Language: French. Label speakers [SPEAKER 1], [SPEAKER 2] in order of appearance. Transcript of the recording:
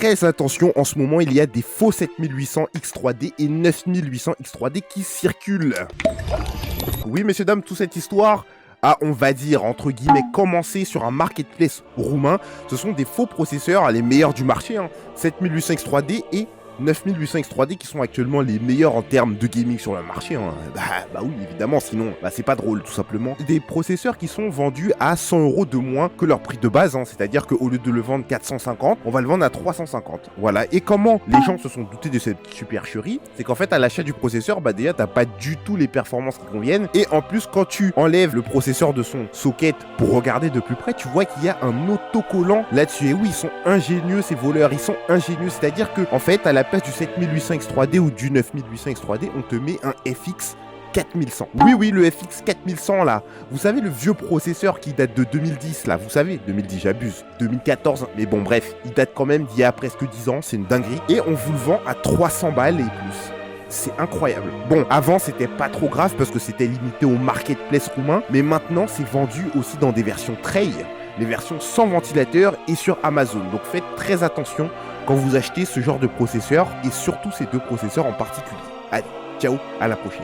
[SPEAKER 1] très attention, en ce moment, il y a des faux 7800 X3D et 9800 X3D qui circulent. Oui, messieurs, dames, toute cette histoire a, on va dire, entre guillemets, commencé sur un marketplace roumain. Ce sont des faux processeurs, les meilleurs du marché, 7800 X3D et 9800 X3D qui sont actuellement les meilleurs en termes de gaming sur le marché. Bah oui, évidemment, sinon, c'est pas drôle, tout simplement. Des processeurs qui sont vendus à 100 € de moins que leur prix de base, c'est-à-dire qu'au lieu de le vendre 450, on va le vendre à 350. Voilà. Et comment les gens se sont doutés de cette supercherie, c'est qu'en fait, à l'achat du processeur, déjà, t'as pas du tout les performances qui conviennent. Et en plus, quand tu enlèves le processeur de son socket pour regarder de plus près, tu vois qu'il y a un autocollant là-dessus. Et oui, ils sont ingénieux, ces voleurs, ils sont ingénieux. C'est-à-dire que, en fait, à la place du 7800 X3D ou du 9800 X3D, on te met un FX 4100. Oui, le FX 4100 là. Vous savez, le vieux processeur qui date de 2010 là. Vous savez, 2010, j'abuse. 2014. Mais bon, bref, il date quand même d'il y a presque 10 ans. C'est une dinguerie. Et on vous le vend à 300 balles et plus. C'est incroyable. Bon, avant, c'était pas trop grave parce que c'était limité au marketplace roumain. Mais maintenant, c'est vendu aussi dans des versions trail. Les versions sans ventilateur et sur Amazon. Donc faites très attention quand vous achetez ce genre de processeur et surtout ces deux processeurs en particulier. Allez, ciao, à la prochaine.